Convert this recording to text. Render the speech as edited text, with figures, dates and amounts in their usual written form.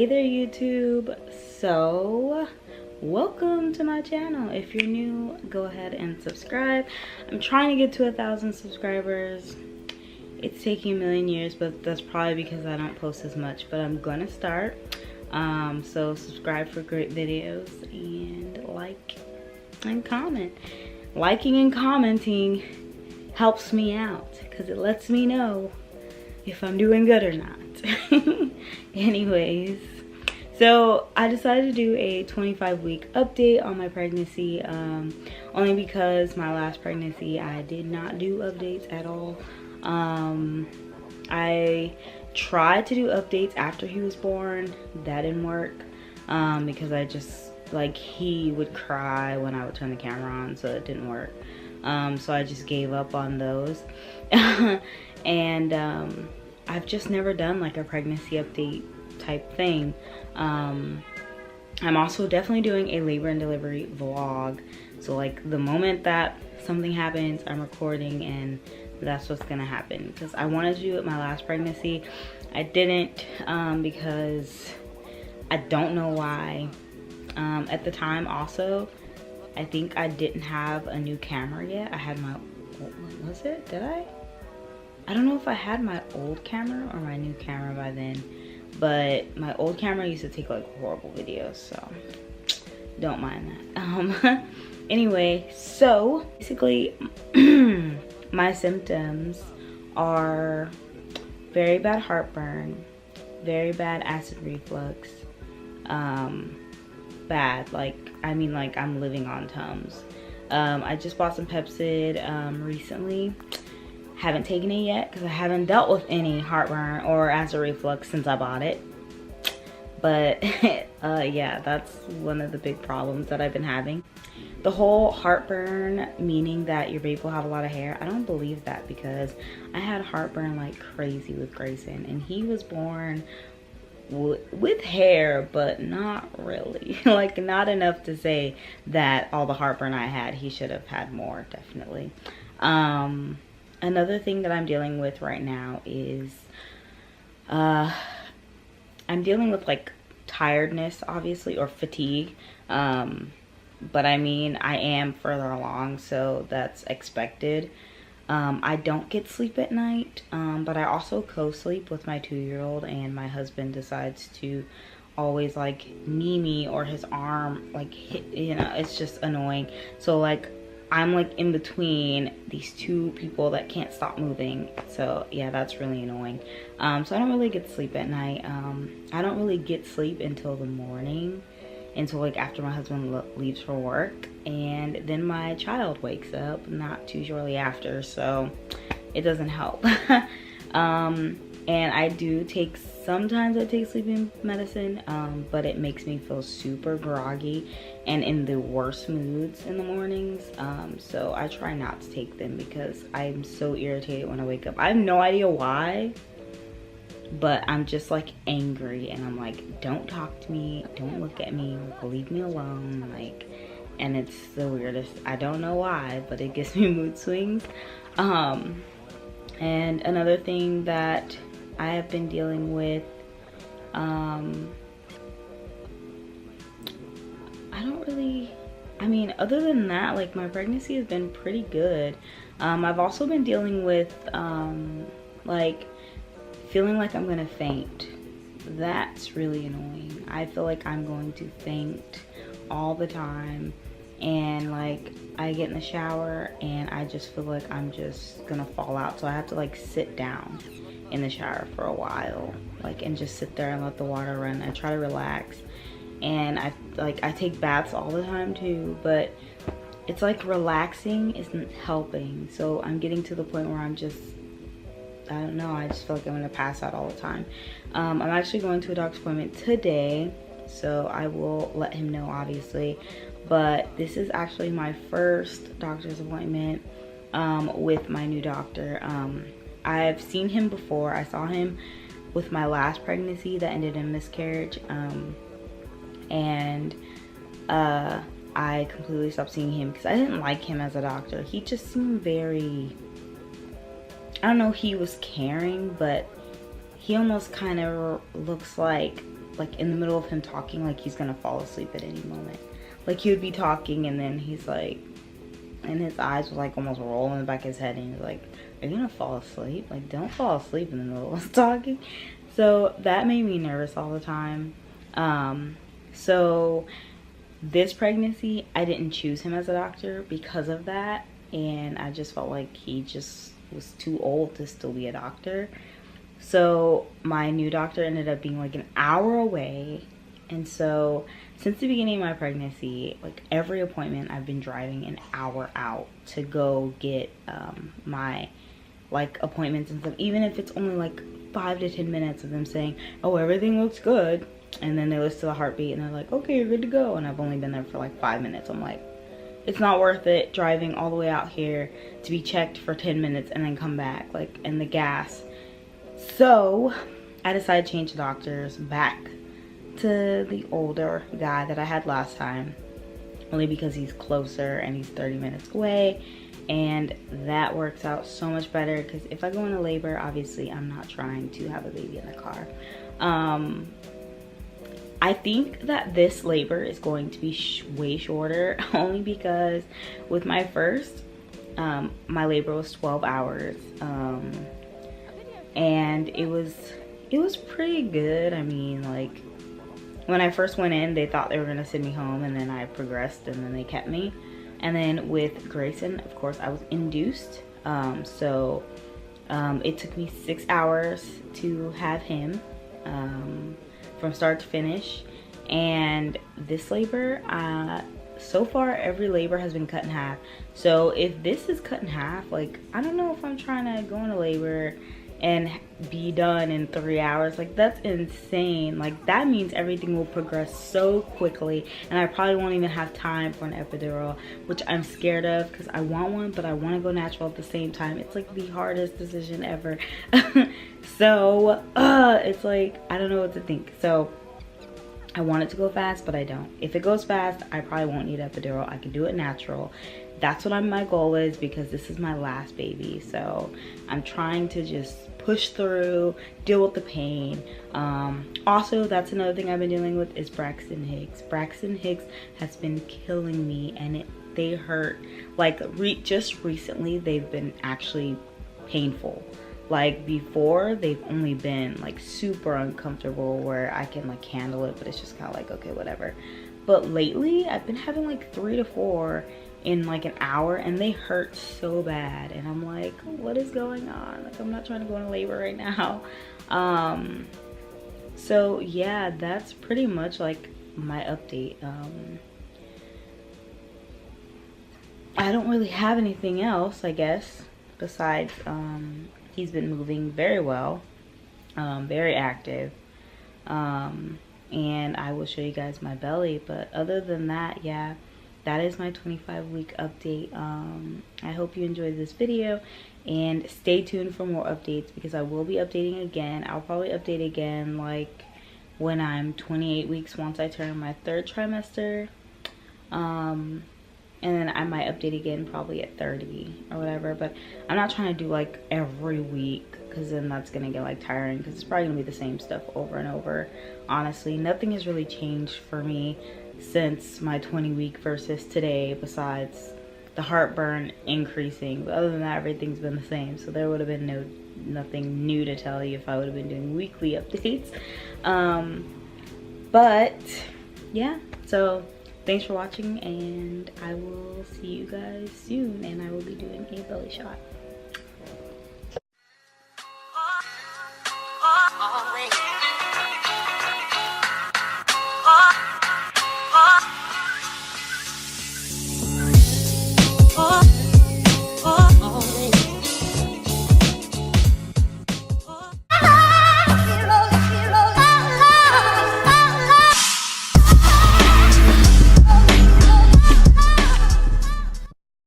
Hey there YouTube. So welcome to my channel. If you're new, go ahead and subscribe. I'm trying to get to 1,000 subscribers. It's taking a million years, but that's probably because I don't post as much, but I'm gonna start. So subscribe for great videos and like and comment. Liking and commenting helps me out because it lets me know if I'm doing good or not. Anyways, so I decided to do a 25-week update on my pregnancy, only because my last pregnancy I did not do updates at all. I tried to do updates after he was born. That didn't work because I just, like, he would cry when I would turn the camera on, so it didn't work. So I just gave up on those. And I've just never done like a pregnancy update type thing. I'm also definitely doing a labor and delivery vlog. So like the moment that something happens, I'm recording and that's what's gonna happen. Because I wanted to do it my last pregnancy. I didn't because I don't know why. At the time also, I think I didn't have a new camera yet. I had my, what was it? Did I? I don't know if I had my old camera or my new camera by then, but my old camera used to take like horrible videos, so don't mind that. Anyway, so basically my symptoms are very bad heartburn, very bad acid reflux, bad, like, I mean, like I'm living on Tums. I just bought some Pepcid recently. Haven't taken it yet because I haven't dealt with any heartburn or acid reflux since I bought it. But yeah, that's one of the big problems that I've been having. The whole heartburn, meaning that your baby will have a lot of hair, I don't believe that because I had heartburn like crazy with Grayson, and he was born with hair, but not really. Like, not enough to say that all the heartburn I had, he should have had more, definitely. Another thing that I'm dealing with right now is I'm dealing with like tiredness, obviously, or fatigue. But I mean, I am further along, so that's expected. I don't get sleep at night, but I also co-sleep with my 2-year-old, and my husband decides to always like knee me or his arm like hit, you know, it's just annoying. So like I'm like in between these two people that can't stop moving. So yeah, that's really annoying. So I don't really get sleep at night. I don't really get sleep until the morning, until like after my husband leaves for work, and then my child wakes up not too shortly after, so it doesn't help. And I do take, sometimes I take sleeping medicine, but it makes me feel super groggy and in the worst moods in the mornings. So I try not to take them because I'm so irritated when I wake up. I have no idea why, but I'm just like angry, and I'm like, don't talk to me, don't look at me, leave me alone, like, and it's the weirdest. I don't know why, but it gives me mood swings. And another thing that I have been dealing with, I don't really, I mean, other than that, like, my pregnancy has been pretty good. I've also been dealing with like feeling like I'm gonna faint. That's really annoying. I feel like I'm going to faint all the time, and like I get in the shower and I just feel like I'm just gonna fall out, so I have to like sit down in the shower for a while, like, and just sit there and let the water run. I try to relax, and I take baths all the time too, but it's like relaxing isn't helping. So I'm getting to the point where I'm just, I don't know, I just feel like I'm gonna pass out all the time. I'm actually going to a doctor's appointment today, so I will let him know, obviously. But this is actually my first doctor's appointment with my new doctor. I've seen him before. I saw him with my last pregnancy that ended in miscarriage, and I completely stopped seeing him because I didn't like him as a doctor. He just seemed very, I don't know, he was caring, but he almost kind of looks like like in the middle of him talking, like he's gonna fall asleep at any moment. Like he would be talking and then he's like, and his eyes was like almost rolling in the back of his head, and he's like, are you gonna fall asleep? Like, don't fall asleep in the middle of talking. So that made me nervous all the time. So this pregnancy, I didn't choose him as a doctor because of that, and I just felt like he just was too old to still be a doctor. So my new doctor ended up being like an hour away. And so since the beginning of my pregnancy, like every appointment, I've been driving an hour out to go get my like appointments and stuff, even if it's only like 5 to 10 minutes of them saying, oh, everything looks good, and then they listen to the heartbeat and they're like, okay, you're good to go, and I've only been there for like 5 minutes. I'm like, it's not worth it driving all the way out here to be checked for 10 minutes and then come back, like, and the gas. So I decided to change doctors back to the older guy that I had last time, only because he's closer and he's 30 minutes away, and that works out so much better, because if I go into labor, obviously I'm not trying to have a baby in the car. I think that this labor is going to be way shorter, only because with my first, my labor was 12 hours, and it was pretty good. I mean, like, when I first went in, they thought they were gonna send me home, and then I progressed, and then they kept me. And then with Grayson, of course, I was induced. So it took me 6 hours to have him from start to finish. And this labor, so far every labor has been cut in half. So if this is cut in half, like, I don't know if I'm trying to go into labor and be done in 3 hours. Like, that's insane. Like, that means everything will progress so quickly, and I probably won't even have time for an epidural, which I'm scared of, because I want one, but I want to go natural at the same time. It's like the hardest decision ever. So it's like, I don't know what to think. So I want it to go fast, but I don't. If it goes fast, I probably won't need epidural. I can do it natural. That's what my goal is, because this is my last baby. So I'm trying to just push through, deal with the pain. Also, that's another thing I've been dealing with is Braxton Hicks. Braxton Hicks has been killing me, and they hurt. Like, just recently, they've been actually painful. Like, before, they've only been like super uncomfortable where I can like handle it, but it's just kind of like, okay, whatever. But lately, I've been having like 3 to 4 in like an hour, and they hurt so bad, and I'm like, what is going on? Like, I'm not trying to go into labor right now. So yeah, that's pretty much like my update. I don't really have anything else, I guess, besides he's been moving very well, very active, and I will show you guys my belly. But other than that, yeah, that is my 25-week update. I hope you enjoyed this video, and stay tuned for more updates, because I will be updating again. I'll probably update again like when I'm 28 weeks, once I turn my 3rd trimester. And then I might update again probably at 30 or whatever. But I'm not trying to do like every week, because then that's gonna get like tiring, because it's probably gonna be the same stuff over and over. Honestly, nothing has really changed for me since my 20-week versus today, besides the heartburn increasing. But other than that, everything's been the same. So there would have been nothing new to tell you if I would have been doing weekly updates. But yeah, so thanks for watching, and I will see you guys soon, and I will be doing a belly shot.